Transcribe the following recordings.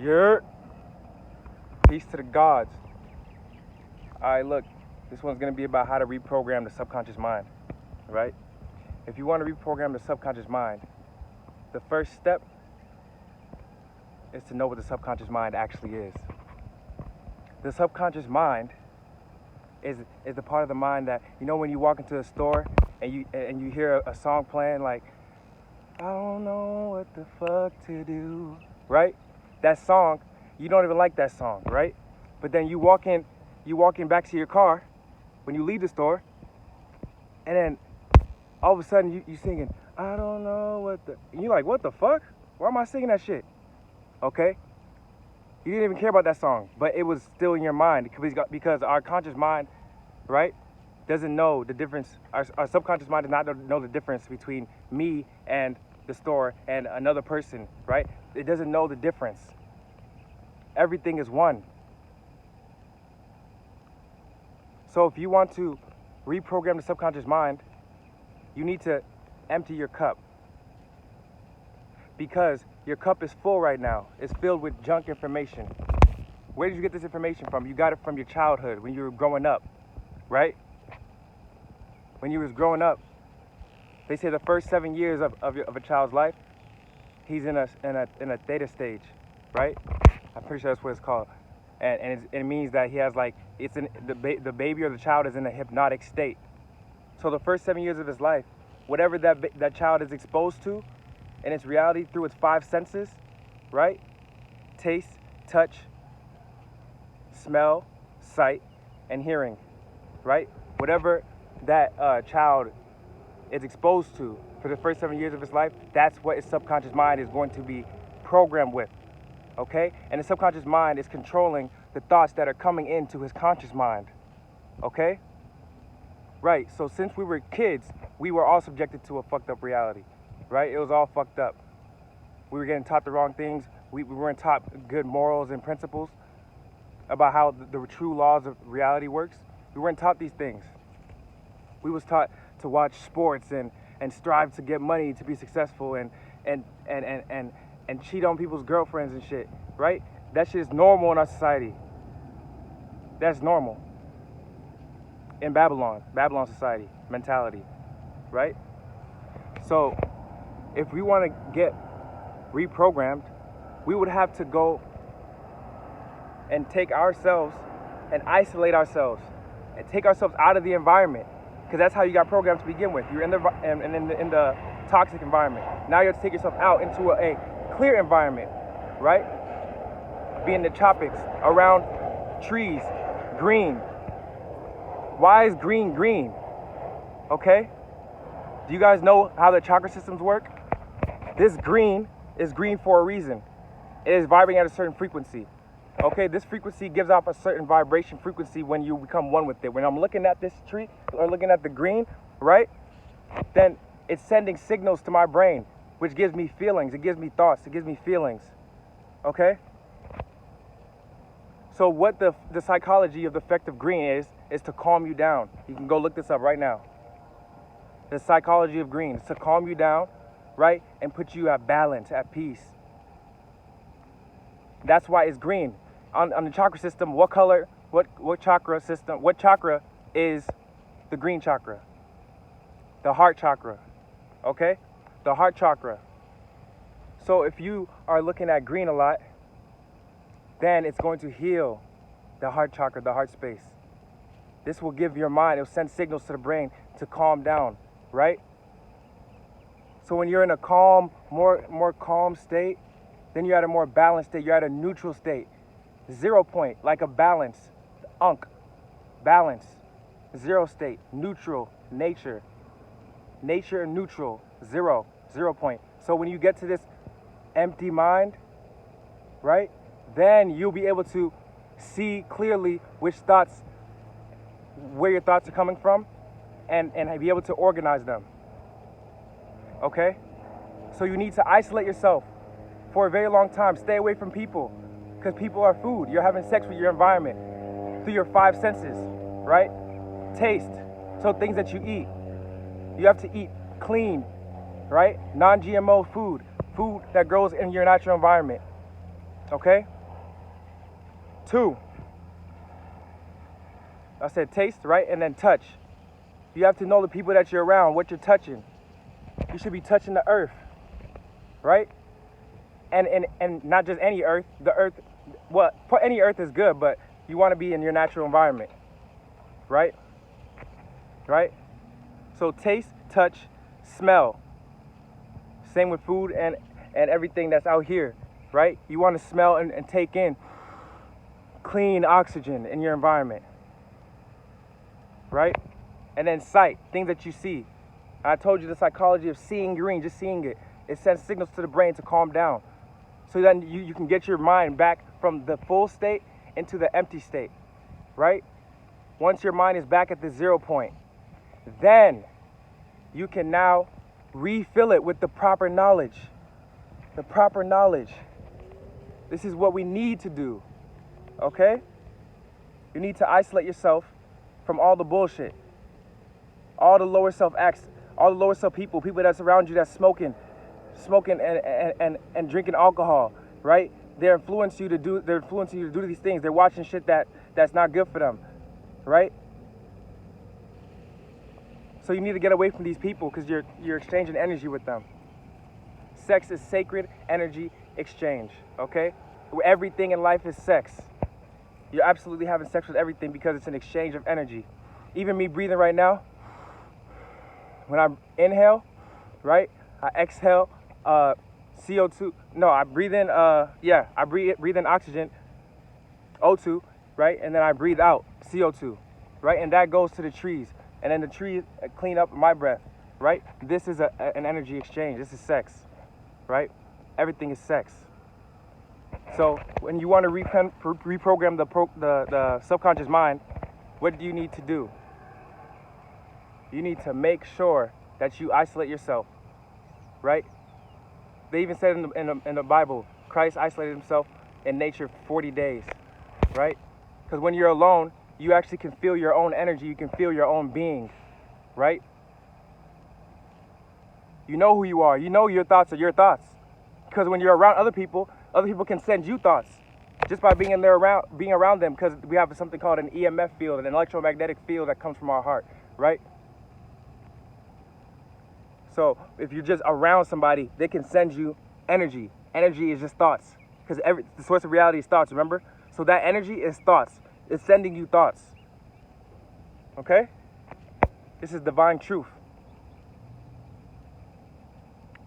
Yer. Peace to the gods. Alright, look, this one's gonna be about how to reprogram the subconscious mind, right? If you want to reprogram the subconscious mind, the first step is to know what the subconscious mind actually is. The subconscious mind is the part of the mind that, you know, when you walk into a store and you hear a song playing like, I don't know what the fuck to do, right? That song, you don't even like that song, right? But then you walk in back to your car when you leave the store, and then all of a sudden you singing, I don't know what the, and you're like, what the fuck? Why am I singing that shit? Okay? You didn't even care about that song, but it was still in your mind because our conscious mind, right, doesn't know the difference. Our subconscious mind does not know the difference between me and the store and another person, right? It doesn't know the difference. Everything is one. So if you want to reprogram the subconscious mind, you need to empty your cup. Because your cup is full right now. It's filled with junk information. Where did you get this information from? You got it from your childhood, when you were growing up, right? When you was growing up, they say the first 7 years of a child's life, he's in a theta stage, right? I'm pretty sure that's what it's called. And it means that he has the baby or the child is in a hypnotic state. So the first 7 years of his life, whatever that child is exposed to in its reality through its 5 senses, right? Taste, touch, smell, sight, and hearing, right? Whatever that child is exposed to for the first 7 years of his life, that's what his subconscious mind is going to be programmed with, okay? And the subconscious mind is controlling the thoughts that are coming into his conscious mind, okay? Right, so since we were kids, we were all subjected to a fucked up reality, right? It was all fucked up. We were getting taught the wrong things. We weren't taught good morals and principles about how the true laws of reality works. We weren't taught these things. We was taught to watch sports and strive to get money to be successful and cheat on people's girlfriends and shit, right? That shit is normal in our society. That's normal. In Babylon society, mentality, right? So if we want to get reprogrammed, we would have to go and take ourselves and isolate ourselves and take ourselves out of the environment, because that's how you got programmed to begin with. You're in the toxic environment. Now you have to take yourself out into a clear environment, right? Be in the tropics, around trees, green. Why is green green? Okay? Do you guys know how the chakra systems work? This green is green for a reason. It is vibrating at a certain frequency. Okay, this frequency gives off a certain vibration frequency when you become one with it. When I'm looking at this tree or looking at the green, right? Then it's sending signals to my brain, which gives me feelings. It gives me thoughts. It gives me feelings. Okay? So what the psychology of the effect of green is to calm you down. You can go look this up right now. The psychology of green is to calm you down, right? And put you at balance, at peace. That's why it's green. On the chakra system, what color, what chakra is the green chakra? The heart chakra, okay? The heart chakra. So if you are looking at green a lot, then it's going to heal the heart chakra, the heart space. This will give your mind, it will send signals to the brain to calm down, right? So when you're in a calm, more calm state, then you're at a more balanced state. You're at a neutral state. 0 point, like a balance. Balance. 0 state. Neutral. Nature. Nature and neutral. 0 point. So when you get to this empty mind, right, then you'll be able to see clearly where your thoughts are coming from, and be able to organize them. Okay? So you need to isolate yourself for a very long time. Stay away from people, because people are food. You're having sex with your environment through your 5 senses, right? Taste. So things that you eat. You have to eat clean, right? Non-GMO food that grows in your natural environment. Okay? 2, I said taste, right? And then touch. You have to know the people that you're around, what you're touching. You should be touching the earth, right? And not just any earth, the earth, well, any earth is good, but you want to be in your natural environment, right? Right? So taste, touch, smell. Same with food and everything that's out here, right? You want to smell and take in clean oxygen in your environment, right? And then sight, things that you see. I told you the psychology of seeing green, just seeing it. It sends signals to the brain to calm down. So then you can get your mind back from the full state into the empty state, right? Once your mind is back at the 0 point, then you can now refill it with the proper knowledge. The proper knowledge. This is what we need to do, okay? You need to isolate yourself from all the bullshit. All the lower self acts, all the lower self people that's around you that's smoking and drinking alcohol, right? They're influencing you to do these things. They're watching shit that's not good for them, right? So you need to get away from these people because you're exchanging energy with them. Sex is sacred energy exchange, okay? Everything in life is sex. You're absolutely having sex with everything because it's an exchange of energy. Even me breathing right now, when I inhale, right, I exhale CO2. No, I breathe in, I breathe in oxygen, O2, right, and then I breathe out CO2, right, and that goes to the trees, and then the trees clean up my breath, right? This is an energy exchange. This is sex, right? Everything is sex. So when you want to reprogram the subconscious mind, what do you need to do? You need to make sure that you isolate yourself, right? They even said in the Bible, Christ isolated himself in nature for 40 days, right? Because when you're alone, you actually can feel your own energy. You can feel your own being, right? You know who you are. You know your thoughts are your thoughts. Because when you're around other people can send you thoughts just by being around them, because we have something called an EMF field, an electromagnetic field that comes from our heart, right? So if you're just around somebody, they can send you energy. Energy is just thoughts, because the source of reality is thoughts, remember? So that energy is thoughts. It's sending you thoughts. Okay? This is divine truth.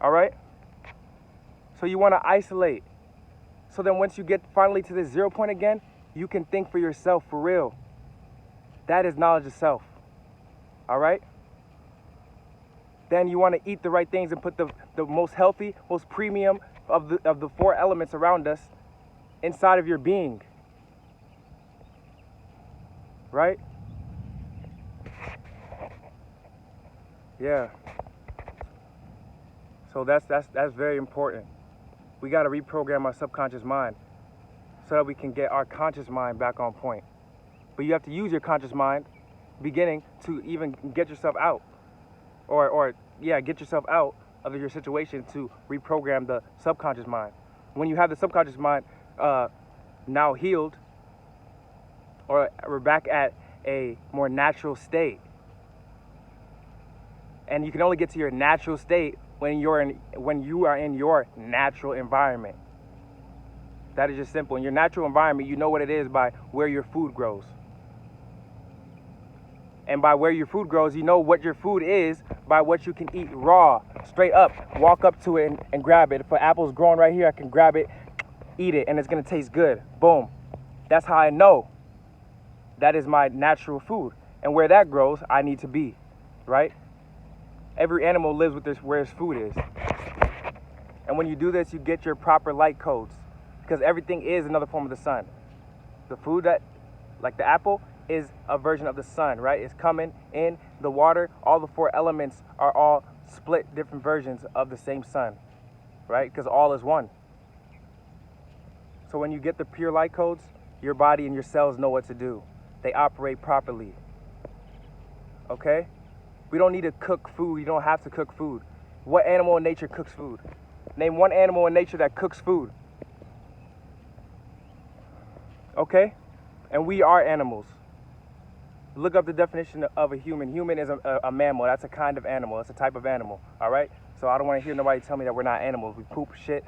All right? So you want to isolate. So then once you get finally to the 0 point again, you can think for yourself for real. That is knowledge of self. All right? Then you want to eat the right things and put the most healthy, most premium of the 4 elements around us inside of your being. Right? Yeah. So that's very important. We got to reprogram our subconscious mind so that we can get our conscious mind back on point. But you have to use your conscious mind beginning to even get yourself out. Get yourself out of your situation to reprogram the subconscious mind. When you have the subconscious mind now healed, or we're back at a more natural state. And you can only get to your natural state when you are in your natural environment. That is just simple. In your natural environment, you know what it is by where your food grows. And by where your food grows, you know what your food is by what you can eat raw, straight up. Walk up to it and grab it. If an apple's growing right here, I can grab it, eat it, and it's going to taste good. Boom. That's how I know that is my natural food. And where that grows, I need to be, right? Every animal lives with where its food is. And when you do this, you get your proper light codes, because everything is another form of the sun. The food like the apple, is a version of the sun, right? It's coming in the water. All the 4 elements are all split different versions of the same sun, right? Because all is one. So when you get the pure light codes, your body and your cells know what to do. They operate properly. Okay? We don't need to cook food. You don't have to cook food. What animal in nature cooks food? Name one animal in nature that cooks food. Okay? And we are animals. Look up the definition of a human. Human is a mammal. That's a kind of animal. It's a type of animal. All right? So I don't want to hear nobody tell me that we're not animals. We poop shit.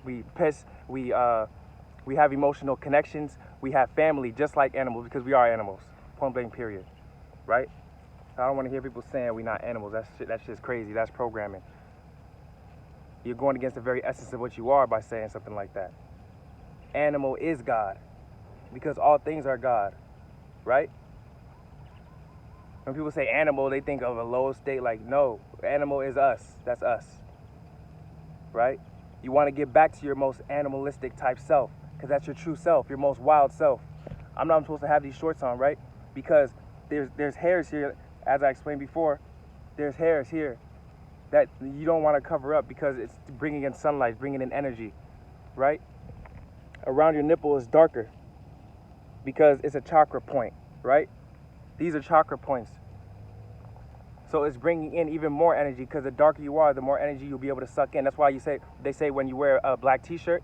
We piss. We have emotional connections. We have family just like animals because we are animals. Point blank, period. Right? I don't want to hear people saying we're not animals. That shit's crazy. That's programming. You're going against the very essence of what you are by saying something like that. Animal is God because all things are God. Right? When people say animal, they think of a low state. Like, no, animal is us. That's us. Right? You want to get back to your most animalistic type self because that's your true self, your most wild self. I'm not supposed to have these shorts on, right? Because there's hairs here, as I explained before. There's hairs here that you don't want to cover up because it's bringing in sunlight, bringing in energy, right? Around your nipple is darker because it's a chakra point, right? These are chakra points. So it's bringing in even more energy because the darker you are, the more energy you'll be able to suck in. That's why they say when you wear a black t-shirt,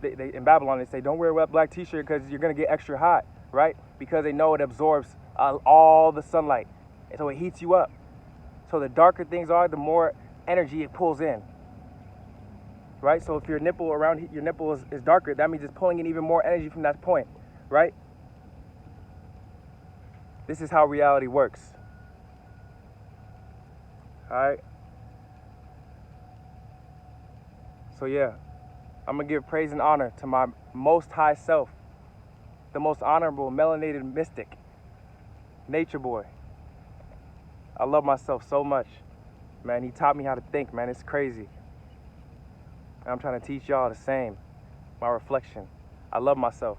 they in Babylon, they say don't wear a black t-shirt because you're going to get extra hot, right? Because they know it absorbs all the sunlight. And so it heats you up. So the darker things are, the more energy it pulls in, right? So if your nipple around your nipple is darker, that means it's pulling in even more energy from that point, right? This is how reality works. All right? So yeah, I'm going to give praise and honor to my most high self, the most honorable melanated mystic, nature boy. I love myself so much. Man, he taught me how to think, man. It's crazy. And I'm trying to teach y'all the same. My reflection. I love myself.